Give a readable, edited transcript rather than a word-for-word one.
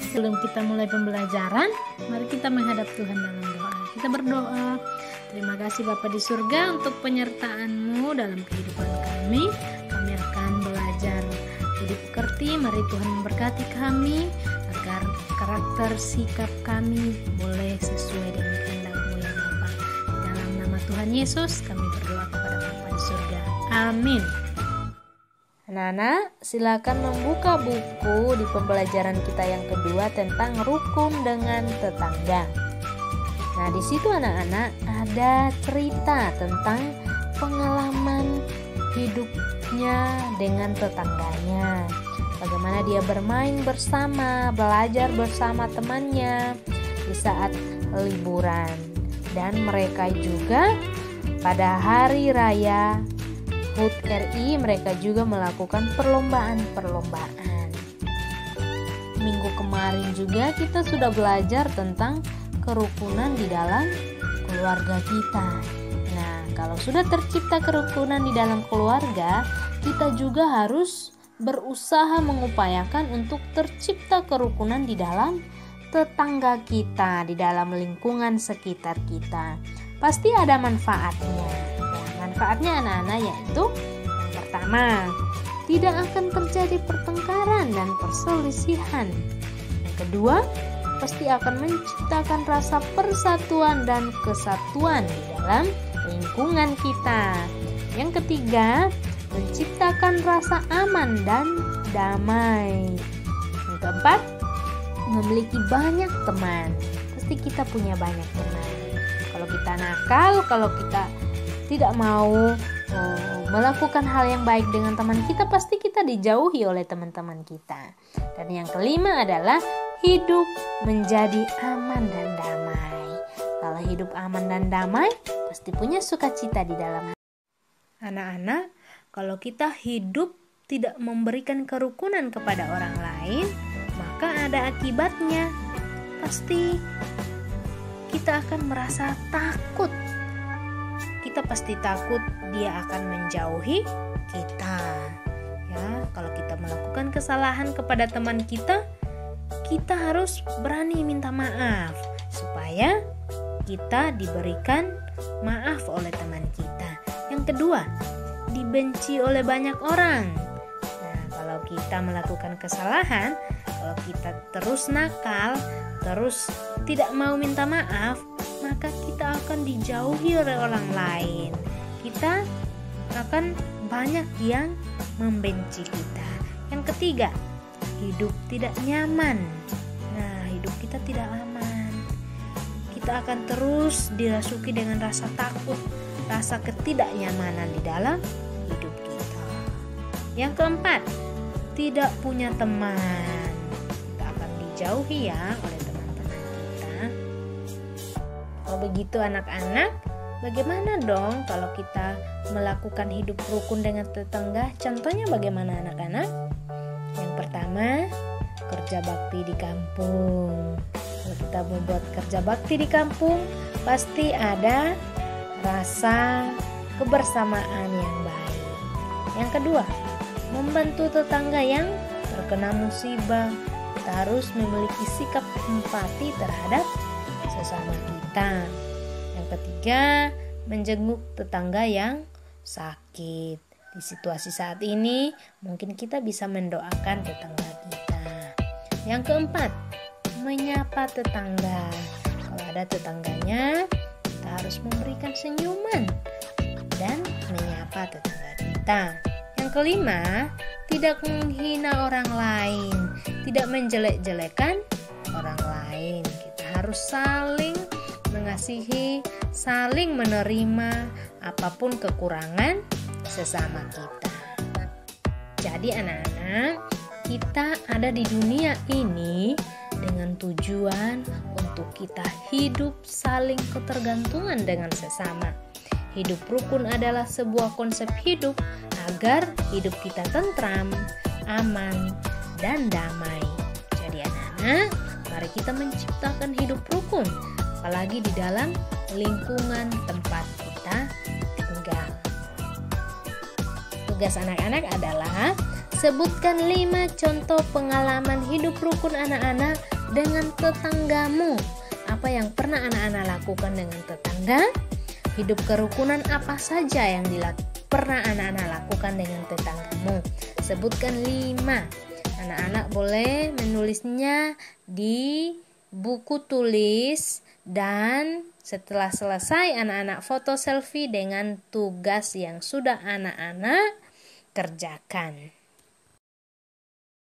Sebelum kita mulai pembelajaran, mari kita menghadap Tuhan dalam doa. Kita berdoa. Terima kasih Bapa di surga untuk penyertaan-Mu dalam kehidupan kami. Kami akan belajar hidup kerti. Mari Tuhan memberkati kami agar karakter sikap kami boleh sesuai dengan kehendak-Mu ya Bapa. Dalam nama Tuhan Yesus kami berdoa kepada Bapa di surga. Amin. Anak-anak, silakan membuka buku di pembelajaran kita yang kedua tentang rukun dengan tetangga. Nah, di situ anak-anak ada cerita tentang pengalaman hidupnya dengan tetangganya. Bagaimana dia bermain bersama, belajar bersama temannya di saat liburan. Dan mereka juga pada hari raya HUT RI mereka juga melakukan perlombaan-perlombaan. Minggu kemarin juga kita sudah belajar tentang kerukunan di dalam keluarga kita. Nah, kalau sudah tercipta kerukunan di dalam keluarga, kita juga harus berusaha mengupayakan untuk tercipta kerukunan di dalam tetangga kita, di dalam lingkungan sekitar kita. Pasti ada manfaatnya. Manfaatnya anak-anak yaitu yang pertama, tidak akan terjadi pertengkaran dan perselisihan. Yang kedua, pasti akan menciptakan rasa persatuan dan kesatuan di dalam lingkungan kita. Yang ketiga, menciptakan rasa aman dan damai. Yang keempat, memiliki banyak teman. Pasti kita punya banyak teman. Kalau kita nakal, kalau kita tidak mau melakukan hal yang baik dengan teman kita, pasti kita dijauhi oleh teman-teman kita. Dan yang kelima adalah hidup menjadi aman dan damai. Kalau hidup aman dan damai, pasti punya sukacita di dalam hati. Anak-anak, kalau kita hidup tidak memberikan kerukunan kepada orang lain, maka ada akibatnya. Pasti kita akan merasa takut. Kita pasti takut dia akan menjauhi kita. Ya, kalau kita melakukan kesalahan kepada teman kita, kita harus berani minta maaf supaya kita diberikan maaf oleh teman kita. Yang kedua, dibenci oleh banyak orang. Nah, kalau kita melakukan kesalahan, kalau kita terus nakal, terus tidak mau minta maaf, maka kita akan dijauhi oleh orang lain. Kita akan banyak yang membenci kita. Yang ketiga, hidup tidak nyaman. Nah, hidup kita tidak aman. Kita akan terus dirasuki dengan rasa takut, rasa ketidaknyamanan di dalam hidup kita. Yang keempat, tidak punya teman. Kita akan dijauhi ya oleh teman-teman kita. Kalau begitu anak-anak, bagaimana dong kalau kita melakukan hidup rukun dengan tetangga? Contohnya bagaimana anak-anak? Yang pertama, kerja bakti di kampung. Kalau kita membuat kerja bakti di kampung, pasti ada rasa kebersamaan yang baik. Yang kedua, membantu tetangga yang terkena musibah. Kita harus memiliki sikap empati terhadap sesama kita. Yang ketiga, menjenguk tetangga yang sakit. Di situasi saat ini, mungkin kita bisa mendoakan tetangga kita. Yang keempat, menyapa tetangga. Kalau ada tetangganya, kita harus memberikan senyuman dan menyapa tetangga kita. Yang kelima, tidak menghina orang lain, tidak menjelek-jelekan orang lain. Kita harus saling mengasihi, saling menerima apapun kekurangan sesama kita. Jadi anak-anak, kita ada di dunia ini dengan tujuan untuk kita hidup saling ketergantungan dengan sesama. Hidup rukun adalah sebuah konsep hidup agar hidup kita tentram, aman, dan damai. Jadi anak-anak, mari kita menciptakan hidup rukun, apalagi di dalam lingkungan tempat kita tinggal. Tugas anak-anak adalah sebutkan 5 contoh pengalaman hidup rukun anak-anak dengan tetanggamu. Apa yang pernah anak-anak lakukan dengan tetangga? Hidup kerukunan apa saja yang pernah anak-anak lakukan dengan tetanggamu? Sebutkan 5. Anak-anak boleh menulisnya di buku tulis, dan setelah selesai anak-anak foto selfie dengan tugas yang sudah anak-anak kerjakan.